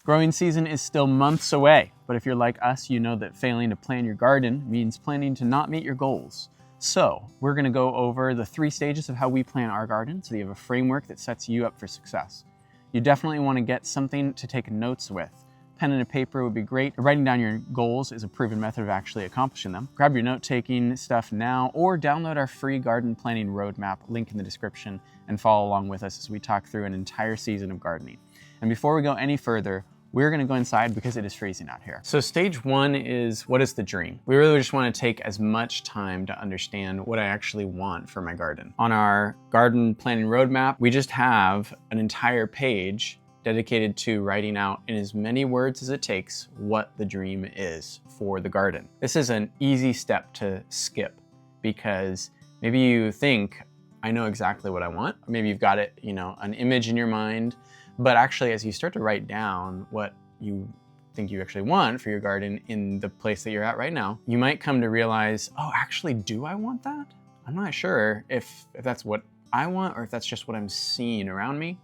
Growing season is still months away, but if you're like us, you know that failing to plan your garden means planning to not meet your goals. So we're gonna go over the 3 stages of how we plan our garden so that you have a framework that sets you up for success. You definitely wanna get something to take notes with. Pen and a paper would be great. Writing down your goals is a proven method of actually accomplishing them. Grab your note-taking stuff now or download our free garden planning roadmap, link in the description, and follow along with us as we talk through an entire season of gardening. And before we go any further, we're gonna go inside because it is freezing out here. So stage 1 is, what is the dream? We really just wanna take as much time to understand what I actually want for my garden. On our garden planning roadmap, we just have an entire page dedicated to writing out in as many words as it takes what the dream is for the garden. This is an easy step to skip because maybe you think, I know exactly what I want. Or maybe you've got it, an image in your mind. But actually, as you start to write down what you think you actually want for your garden in the place that you're at right now, you might come to realize, oh, actually, do I want that? I'm not sure if that's what I want or if that's just what I'm seeing around me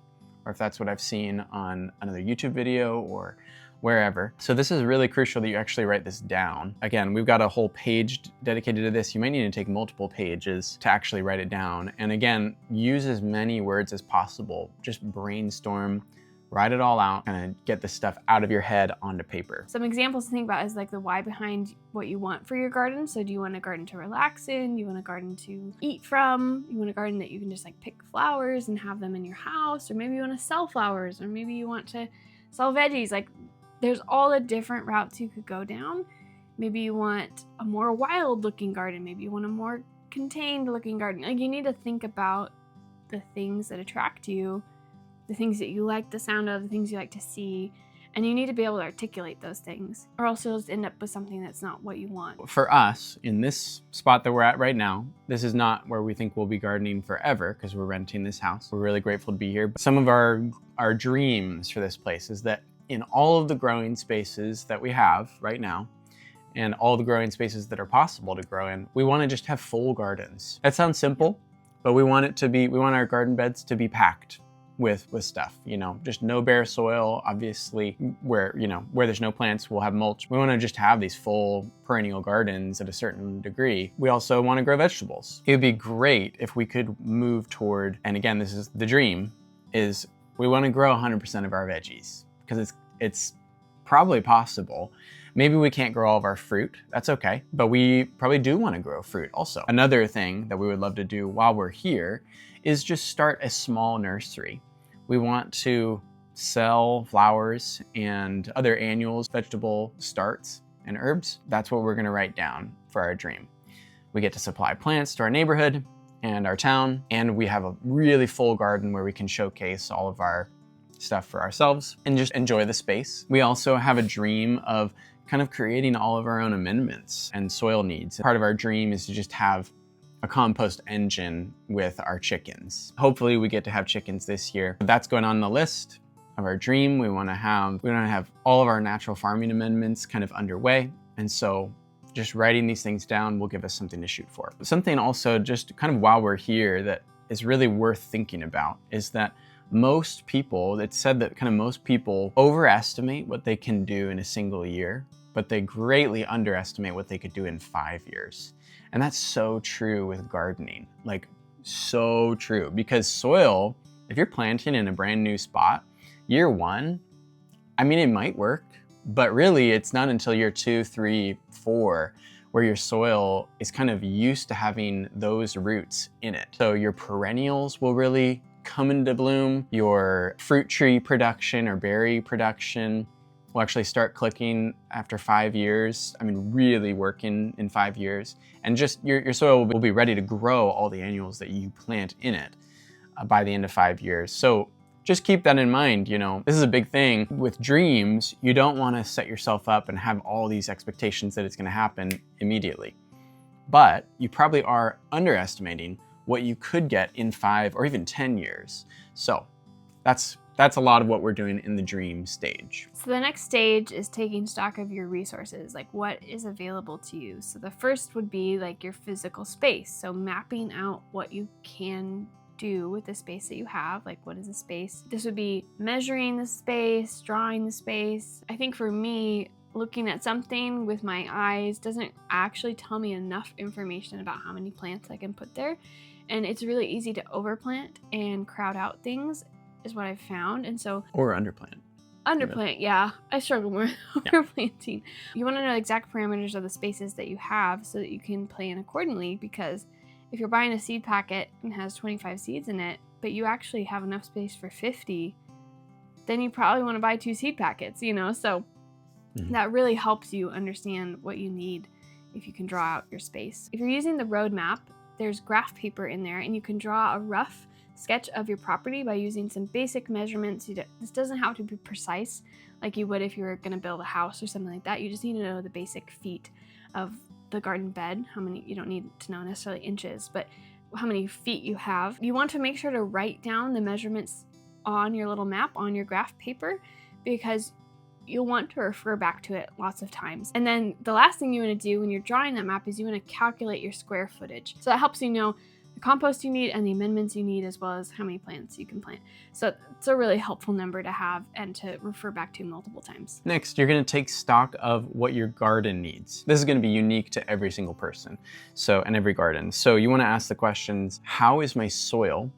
or if that's what I've seen on another YouTube video or wherever. So this is really crucial that you actually write this down. Again, we've got a whole page dedicated to this. You might need to take multiple pages to actually write it down. And again, use as many words as possible. Just brainstorm, write it all out, and get the stuff out of your head onto paper. Some examples to think about is like the why behind what you want for your garden. So do you want a garden to relax in? You want a garden to eat from? You want a garden that you can just like pick flowers and have them in your house? Or maybe you want to sell flowers, or maybe you want to sell veggies. Like, there's all the different routes you could go down. Maybe you want a more wild looking garden. Maybe you want a more contained looking garden. Like, you need to think about the things that attract you, the things that you like the sound of, the things you like to see, and you need to be able to articulate those things, or else you'll just end up with something that's not what you want. For us, in this spot that we're at right now, this is not where we think we'll be gardening forever because we're renting this house. We're really grateful to be here. But some of our dreams for this place is that in all of the growing spaces that we have right now, and all the growing spaces that are possible to grow in, we want to just have full gardens. That sounds simple, but we want our garden beds to be packed with stuff, just no bare soil. Obviously, where there's no plants, we'll have mulch. We want to just have these full perennial gardens at a certain degree. We also want to grow vegetables. It would be great if we could move toward, and again, this is the dream, is we want to grow 100% of our veggies because it's probably possible. Maybe we can't grow all of our fruit, that's okay, but we probably do want to grow fruit also. Another thing that we would love to do while we're here is just start a small nursery. We want to sell flowers and other annuals, vegetable starts, and herbs. That's what we're gonna write down for our dream. We get to supply plants to our neighborhood and our town, and we have a really full garden where we can showcase all of our stuff for ourselves and just enjoy the space. We also have a dream of kind of creating all of our own amendments and soil needs. Part of our dream is to just have a compost engine with our chickens. Hopefully we get to have chickens this year. That's going on the list of our dream. We want to have all of our natural farming amendments kind of underway. And so just writing these things down will give us something to shoot for. Something also just kind of while we're here that is really worth thinking about is that most people overestimate what they can do in a single year, but they greatly underestimate what they could do in 5 years. And that's so true with gardening, like so true, because soil, if you're planting in a brand new spot, year 1, it might work, but really it's not until year 2, 3, 4, where your soil is kind of used to having those roots in it. So your perennials will really come into bloom. Your fruit tree production or berry production will actually start clicking after 5 years. Really working in 5 years. And just your soil will be ready to grow all the annuals that you plant in it by the end of 5 years. So just keep that in mind. This is a big thing with dreams. You don't want to set yourself up and have all these expectations that it's going to happen immediately. But you probably are underestimating what you could get in 5 or even 10 years. So that's a lot of what we're doing in the dream stage. So the next stage is taking stock of your resources, like what is available to you. So the first would be like your physical space. So mapping out what you can do with the space that you have. Like, what is the space? This would be measuring the space, drawing the space. I think for me, looking at something with my eyes doesn't actually tell me enough information about how many plants I can put there. And it's really easy to overplant and crowd out things, is what I've found. And so, or underplant. Underplant, yeah. I struggle more with overplanting. You want to know the exact parameters of the spaces that you have so that you can plan accordingly, because if you're buying a seed packet and has 25 seeds in it, but you actually have enough space for 50, then you probably want to buy 2 seed packets, you know? So that really helps you understand what you need if you can draw out your space. If you're using the roadmap, there's graph paper in there, and you can draw a rough sketch of your property by using some basic measurements. This doesn't have to be precise like you would if you were going to build a house or something like that. You just need to know the basic feet of the garden bed. How many, you don't need to know necessarily inches, but how many feet you have. You want to make sure to write down the measurements on your little map, on your graph paper, because you'll want to refer back to it lots of times. And then the last thing you want to do when you're drawing that map is you want to calculate your square footage. So that helps you know the compost you need and the amendments you need, as well as how many plants you can plant. So it's a really helpful number to have and to refer back to multiple times. Next, you're going to take stock of what your garden needs. This is going to be unique to every single person, and every garden. So you want to ask the questions, how is my soil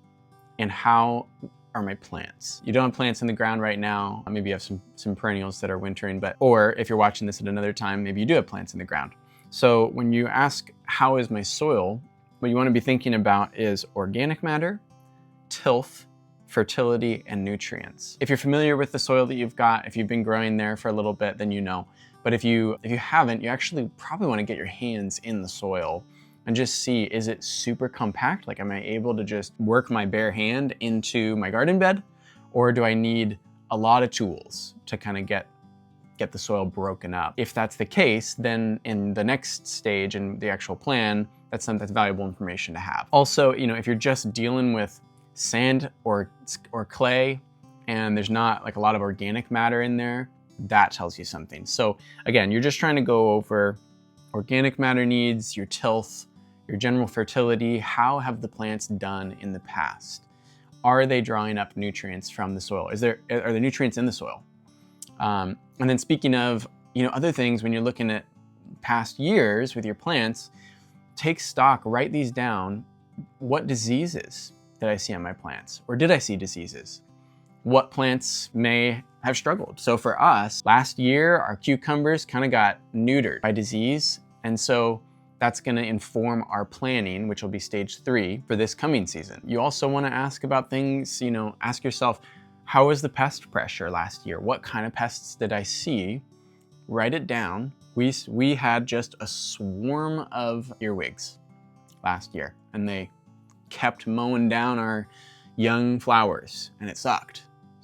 and how are my plants? You don't have plants in the ground right now. Maybe you have some perennials that are wintering, or if you're watching this at another time, maybe you do have plants in the ground. So when you ask, how is my soil? What you want to be thinking about is organic matter, tilth, fertility, and nutrients. If you're familiar with the soil that you've got, if you've been growing there for a little bit, then you know. But if you haven't, you actually probably want to get your hands in the soil and just see, is it super compact? Like, am I able to just work my bare hand into my garden bed? Or do I need a lot of tools to kind of get the soil broken up? If that's the case, then in the next stage in the actual plan, that's valuable information to have. Also, if you're just dealing with sand or clay and there's not like a lot of organic matter in there, that tells you something. So again, you're just trying to go over organic matter needs, your tilth, your general fertility. How have the plants done in the past? Are they drawing up nutrients from the soil? Are there nutrients in the soil? And then speaking of, other things, when you're looking at past years with your plants, take stock, write these down. What diseases did I see on my plants? Or did I see diseases? What plants may have struggled? So for us, last year, our cucumbers kind of got neutered by disease. And so that's going to inform our planning, which will be stage 3 for this coming season. You also want to ask about things, ask yourself, how was the pest pressure last year? What kind of pests did I see? Write it down. We had just a swarm of earwigs last year, and they kept mowing down our young flowers, and it sucked.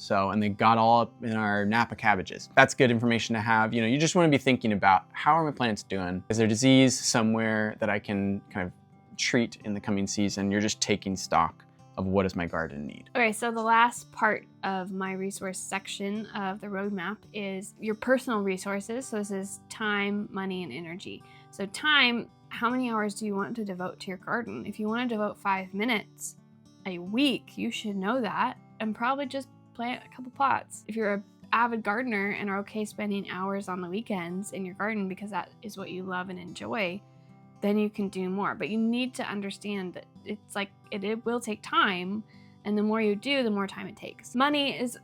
And they got all up in our Napa cabbages. That's good information to have. You just want to be thinking about, how are my plants doing? Is there disease somewhere that I can kind of treat in the coming season? You're just taking stock of what does my garden need. Okay, so the last part of my resource section of the roadmap is your personal resources. So this is time, money, and energy. So time, how many hours do you want to devote to your garden? If you want to devote 5 minutes a week, you should know that, and probably just plant a couple pots. If you're an avid gardener and are okay spending hours on the weekends in your garden because that is what you love and enjoy, then you can do more. But you need to understand that it's like, it will take time, and the more you do, the more time it takes. Money is,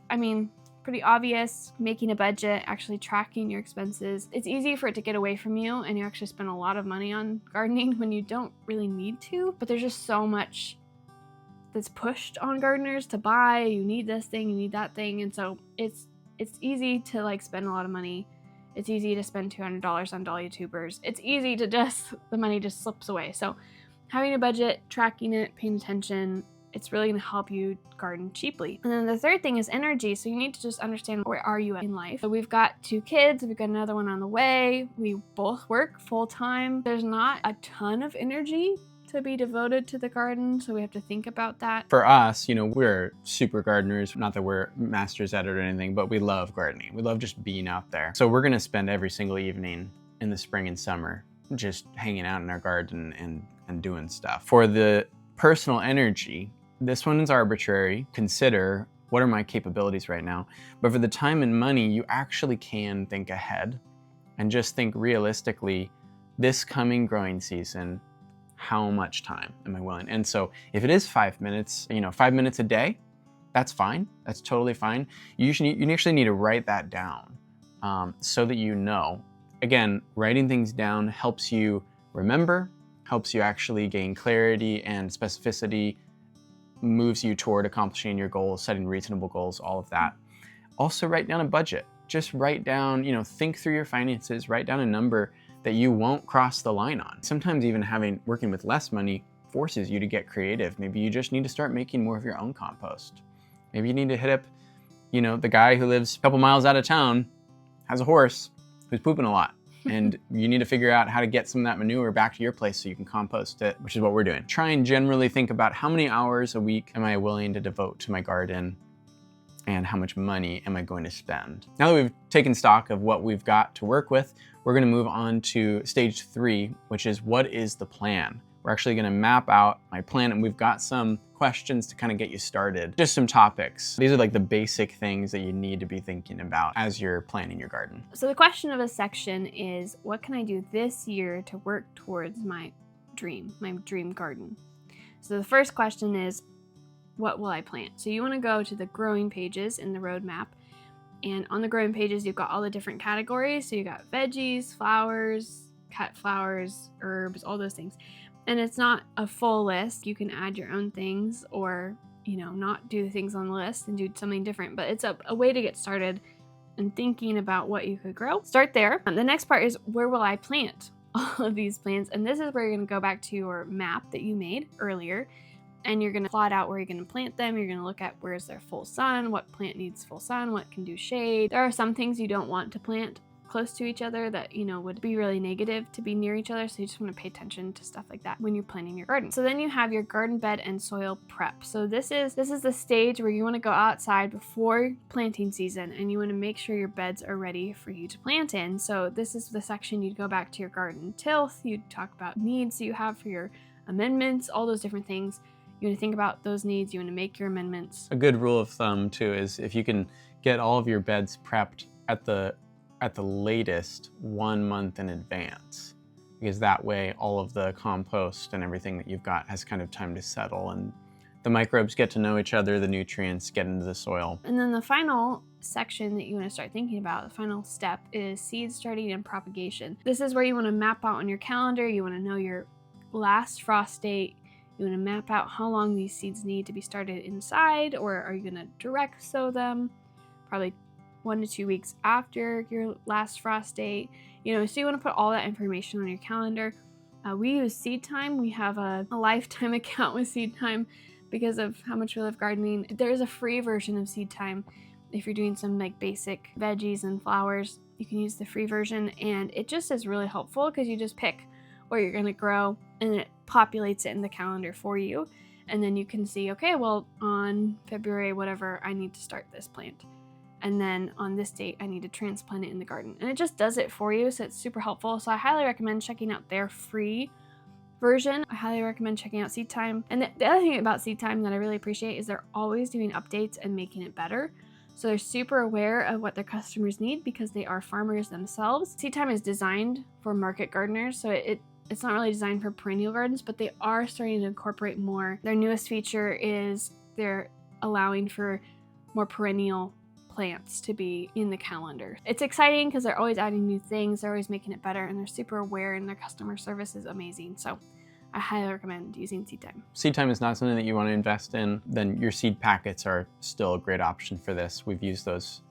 pretty obvious. Making a budget, actually tracking your expenses. It's easy for it to get away from you, and you actually spend a lot of money on gardening when you don't really need to. But there's just so much that's pushed on gardeners to buy. You need this thing, you need that thing, and so it's easy to spend a lot of money. It's easy to spend $200 on Dahlia tubers. It's easy to the money just slips away. So having a budget, tracking it, paying attention, it's really going to help you garden cheaply. And then the third thing is energy. So you need to just understand, where are you in life? So we've got 2 kids. We've got another one on the way. We both work full time. There's not a ton of energy to be devoted to the garden, so we have to think about that. For us, we're super gardeners. Not that we're masters at it or anything, but we love gardening. We love just being out there. So we're gonna spend every single evening in the spring and summer just hanging out in our garden and doing stuff. For the personal energy, this one is arbitrary. Consider, what are my capabilities right now? But for the time and money, you actually can think ahead and just think realistically, this coming growing season, how much time am I willing? And so if it is 5 minutes, 5 minutes a day, that's fine. That's totally fine. You actually need to write that down so that you know. Again, writing things down helps you remember, helps you actually gain clarity and specificity, moves you toward accomplishing your goals, setting reasonable goals, all of that. Also write down a budget. Just write down, think through your finances, write down a number that you won't cross the line on. Sometimes even working with less money forces you to get creative. Maybe you just need to start making more of your own compost. Maybe you need to hit up, the guy who lives a couple miles out of town, has a horse who's pooping a lot. And you need to figure out how to get some of that manure back to your place so you can compost it, which is what we're doing. Try and generally think about how many hours a week am I willing to devote to my garden and how much money am I going to spend. Now that we've taken stock of what we've got to work with, we're going to move on to stage 3, which is what is the plan? We're actually going to map out my plan, and we've got some questions to kind of get you started. Just some topics. These are like the basic things that you need to be thinking about as you're planning your garden. So the question of a section is, what can I do this year to work towards my dream garden? So the first question is, what will I plant? So you want to go to the growing pages in the roadmap. And on the growing pages, you've got all the different categories. So you got veggies, flowers, cut flowers, herbs, all those things. And it's not a full list. You can add your own things or, not do the things on the list and do something different. But it's a way to get started and thinking about what you could grow. Start there. And the next part is, where will I plant all of these plants? And this is where you're going to go back to your map that you made earlier. And you're going to plot out where you're going to plant them. You're going to look at where's their full sun, what plant needs full sun, what can do shade. There are some things you don't want to plant close to each other that, would be really negative to be near each other. So you just want to pay attention to stuff like that when you're planting your garden. So then you have your garden bed and soil prep. So this is the stage where you want to go outside before planting season and you want to make sure your beds are ready for you to plant in. So this is the section you'd go back to your garden tilth. You'd talk about needs you have for your amendments, all those different things. You want to think about those needs. You want to make your amendments. A good rule of thumb too is if you can get all of your beds prepped at the latest 1 month in advance, because that way all of the compost and everything that you've got has kind of time to settle and the microbes get to know each other, the nutrients get into the soil. And then the final section that you want to start thinking about, the final step, is seed starting and propagation. This is where you want to map out on your calendar. You want to know your last frost date. You want to map out how long these seeds need to be started inside, or are you going to direct sow them? Probably 1 to 2 weeks after your last frost date. So you want to put all that information on your calendar. We use Seed Time. We have a lifetime account with Seed Time because of how much we love gardening. There's a free version of Seed Time. If you're doing some basic veggies and flowers, you can use the free version, and it just is really helpful because you just pick where you're going to grow and it populates it in the calendar for you. And then you can see, okay, well, on February, whatever, I need to start this plant. And then on this date, I need to transplant it in the garden. And it just does it for you, so it's super helpful. So I highly recommend checking out their free version. I highly recommend checking out Seed Time. And the other thing about Seed Time that I really appreciate is they're always doing updates and making it better. So they're super aware of what their customers need because they are farmers themselves. Seed Time is designed for market gardeners, so it's not really designed for perennial gardens, but they are starting to incorporate more. Their newest feature is they're allowing for more perennial plants to be in the calendar. It's exciting because they're always adding new things, they're always making it better, and they're super aware, and their customer service is amazing. So I highly recommend using Seed Time. Seed Time is not something that you want to invest in, then your seed packets are still a great option for this. We've used those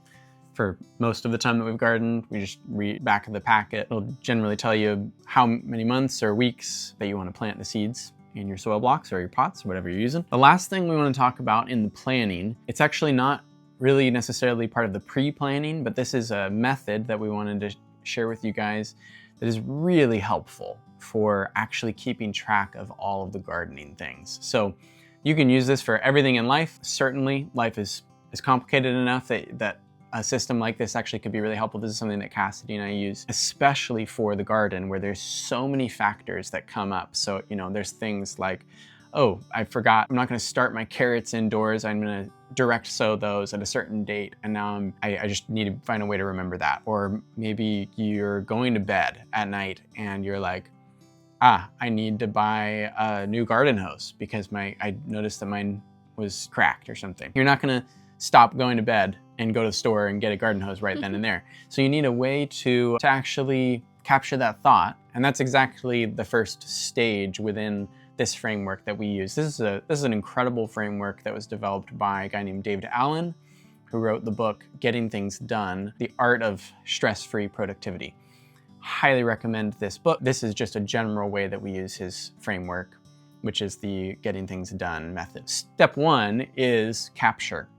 for most of the time that we've gardened. We just read back of the packet. It'll generally tell you how many months or weeks that you want to plant the seeds in your soil blocks or your pots or whatever you're using. The last thing we want to talk about in the planning, it's actually not really necessarily part of the pre-planning, but this is a method that we wanted to share with you guys that is really helpful for actually keeping track of all of the gardening things. So you can use this for everything in life. Certainly life is complicated enough that a system like this actually could be really helpful. This is something that Cassidy and I use, especially for the garden where there's so many factors that come up. So, there's things like oh, I forgot, I'm not gonna start my carrots indoors, I'm gonna direct sow those at a certain date, and now I just need to find a way to remember that. Or maybe you're going to bed at night and you're like, I need to buy a new garden hose because I noticed that mine was cracked or something. You're not gonna stop going to bed and go to the store and get a garden hose right then and there. So you need a way to actually capture that thought. And that's exactly the first stage within this framework that we use. This is an incredible framework that was developed by a guy named David Allen, who wrote the book, Getting Things Done, The Art of Stress-Free Productivity. Highly recommend this book. This is just a general way that we use his framework, which is the getting things done method. Step one is capture.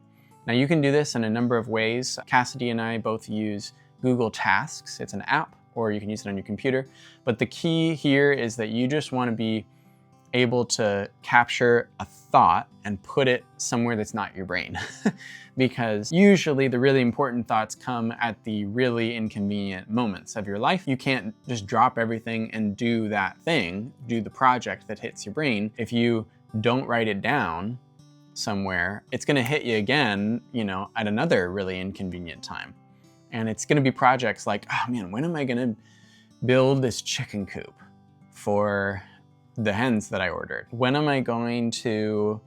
Now you can do this in a number of ways. Cassidy and I both use Google Tasks. It's an app, or you can use it on your computer. But the key here is that you just want to be able to capture a thought and put it somewhere that's not your brain. Because usually the really important thoughts come at the really inconvenient moments of your life. You can't just drop everything and do that thing, do the project that hits your brain. If you don't write it down somewhere, it's gonna hit you again, at another really inconvenient time. And it's gonna be projects like, oh man, when am I gonna build this chicken coop for the hens that I ordered? When am I going to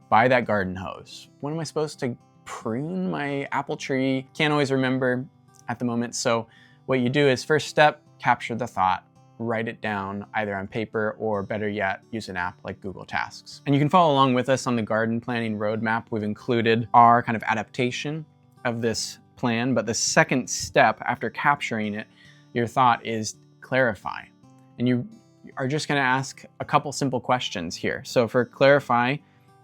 buy that garden hose? When am I supposed to prune my apple tree? Can't always remember at the moment. So what you do is, first step, capture the thought, write it down either on paper or, better yet, use an app like Google Tasks. And you can follow along with us on the garden planning roadmap. We've included our kind of adaptation of this plan, but the second step after capturing it, your thought, is clarify. And you are just gonna ask a couple simple questions here. So for clarify,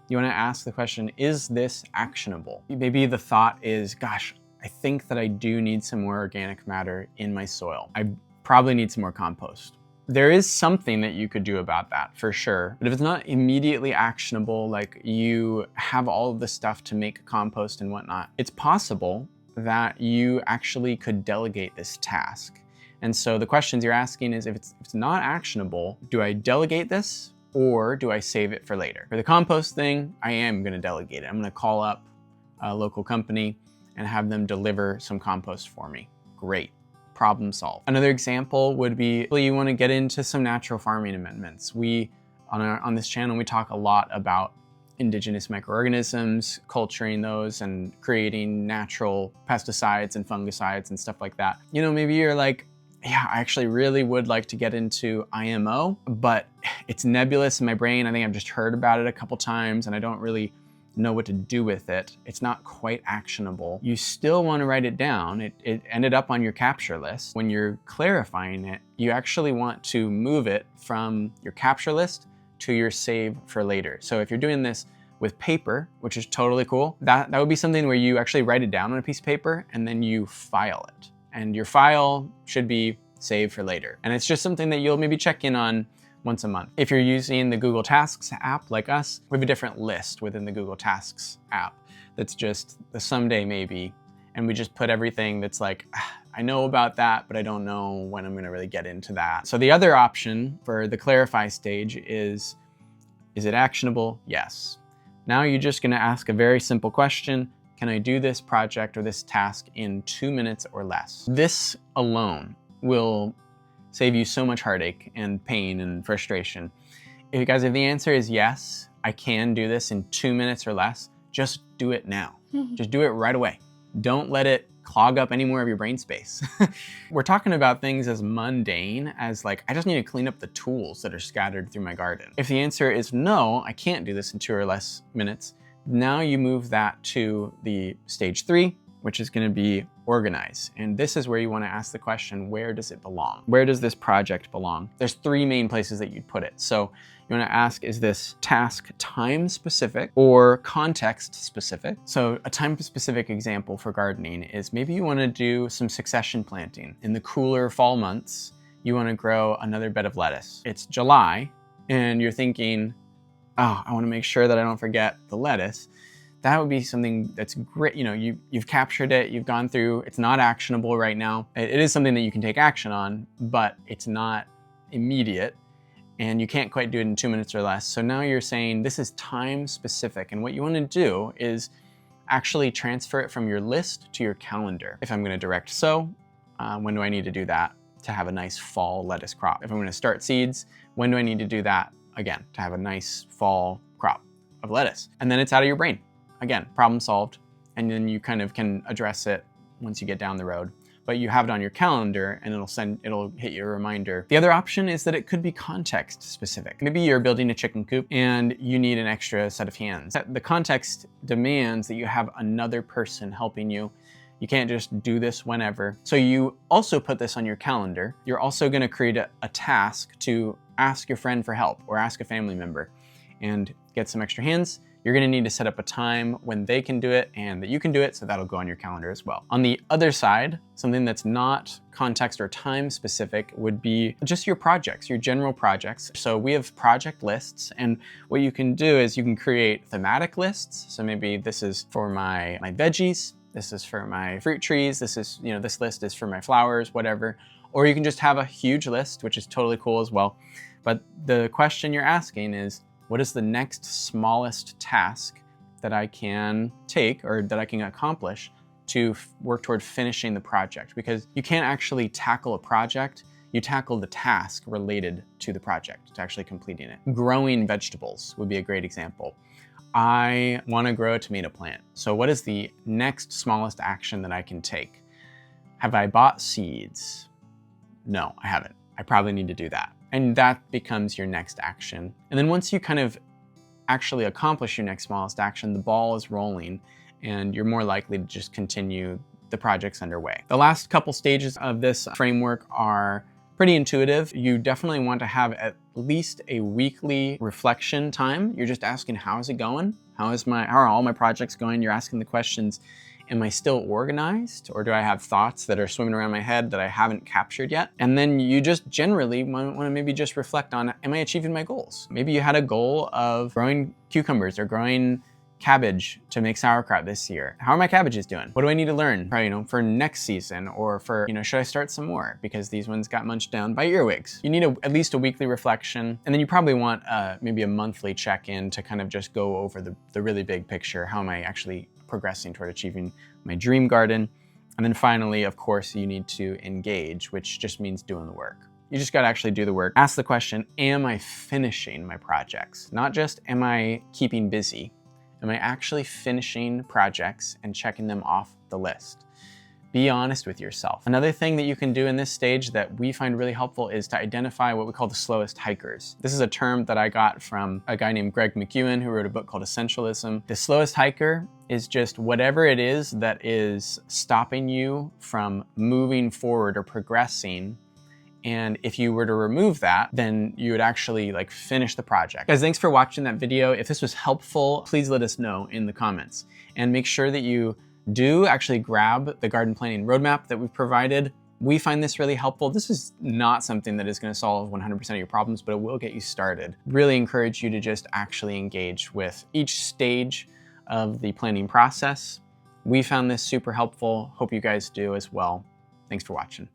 you wanna ask the question, is this actionable? Maybe the thought is, gosh, I think that I do need some more organic matter in my soil. I probably need some more compost. There is something that you could do about that, for sure. But if it's not immediately actionable, like you have all of the stuff to make compost and whatnot, it's possible that you actually could delegate this task. And so the questions you're asking is, if it's not actionable, do I delegate this or do I save it for later? For the compost thing, I am gonna delegate it. I'm gonna call up a local company and have them deliver some compost for me. Great, problem solved. Another example would be, you wanna get into some natural farming amendments. On this channel, we talk a lot about indigenous microorganisms, culturing those and creating natural pesticides and fungicides and stuff like that. Maybe you're like, yeah, I actually really would like to get into IMO, but it's nebulous in my brain. I think I've just heard about it a couple times and I don't really know what to do with it. It's not quite actionable. You still want to write it down. It ended up on your capture list. When you're clarifying it, you actually want to move it from your capture list to your save for later. So if you're doing this with paper, which is totally cool, that would be something where you actually write it down on a piece of paper and then you file it. And your file should be saved for later. And it's just something that you'll maybe check in on once a month. If you're using the Google Tasks app like us, we have a different list within the Google Tasks app that's just the someday maybe. And we just put everything that's like, I know about that, but I don't know when I'm gonna really get into that. So the other option for the clarify stage is it actionable? Yes. Now you're just gonna ask a very simple question. Can I do this project or this task in 2 minutes or less? This alone will save you so much heartache and pain and frustration. If the answer is yes, I can do this in 2 minutes or less, just do it now. Just do it right away. Don't let it clog up any more of your brain space. We're talking about things as mundane as like, I just need to clean up the tools that are scattered through my garden. If the answer is no, I can't do this in 2 or less minutes, now you move that to the stage 3, which is gonna be organize. And this is where you wanna ask the question, where does it belong? Where does this project belong? There's 3 main places that you'd put it. So you wanna ask, is this task time specific or context specific? So a time specific example for gardening is maybe you wanna do some succession planting. In the cooler fall months, you wanna grow another bed of lettuce. It's July, and you're thinking, oh, I wanna make sure that I don't forget the lettuce. That would be something that's great. You've captured it, you've gone through, it's not actionable right now. It is something that you can take action on, but it's not immediate. and you can't quite do it in 2 minutes or less. So now you're saying this is time specific. And what you want to do is actually transfer it from your list to your calendar. If I'm going to direct sow, when do I need to do that to have a nice fall lettuce crop? If I'm going to start seeds, when do I need to do that again to have a nice fall crop of lettuce? And then it's out of your brain. Again, problem solved. And then you kind of can address it once you get down the road. But you have it on your calendar and it'll hit you a reminder. The other option is that it could be context specific. Maybe you're building a chicken coop and you need an extra set of hands. The context demands that you have another person helping you. You can't just do this whenever. So you also put this on your calendar. You're also gonna create a task to ask your friend for help or ask a family member and get some extra hands. You're gonna need to set up a time when they can do it and that you can do it, so that'll go on your calendar as well. On the other side, something that's not context or time specific would be just your projects, your general projects. So we have project lists, and what you can do is you can create thematic lists. So maybe this is for my veggies, this is for my fruit trees, this is, this list is for my flowers, whatever. Or you can just have a huge list, which is totally cool as well. But the question you're asking is, what is the next smallest task that I can take or that I can accomplish to work toward finishing the project? Because you can't actually tackle a project, you tackle the task related to the project, to actually completing it. Growing vegetables would be a great example. I want to grow a tomato plant. So what is the next smallest action that I can take? Have I bought seeds? No, I haven't. I probably need to do that. And that becomes your next action. And then once you kind of actually accomplish your next smallest action, the ball is rolling and you're more likely to just continue the projects underway. The last couple stages of this framework are pretty intuitive. You definitely want to have at least a weekly reflection time. You're just asking, how is it going? How are all my projects going? You're asking the questions, am I still organized? Or do I have thoughts that are swimming around my head that I haven't captured yet? And then you just generally want to maybe just reflect on, am I achieving my goals? Maybe you had a goal of growing cucumbers or growing cabbage to make sauerkraut this year. How are my cabbages doing? What do I need to learn for next season? Or for, should I start some more because these ones got munched down by earwigs? You need at least a weekly reflection. And then you probably want maybe a monthly check-in to kind of just go over the really big picture. How am I actually progressing toward achieving my dream garden? And then finally, of course, you need to engage, which just means doing the work. You just got to actually do the work. Ask the question, am I finishing my projects? Not just, am I keeping busy? Am I actually finishing projects and checking them off the list? Be honest with yourself. Another thing that you can do in this stage that we find really helpful is to identify what we call the slowest hikers. This is a term that I got from a guy named Greg McEwen who wrote a book called Essentialism. The slowest hiker is just whatever it is that is stopping you from moving forward or progressing. And if you were to remove that, then you would actually finish the project. Guys, thanks for watching that video. If this was helpful, please let us know in the comments. And make sure that you do actually grab the garden planning roadmap that we've provided. We find this really helpful. This is not something that is going to solve 100% of your problems, but it will get you started. Really encourage you to just actually engage with each stage of the planning process. We found this super helpful. Hope you guys do as well. Thanks for watching.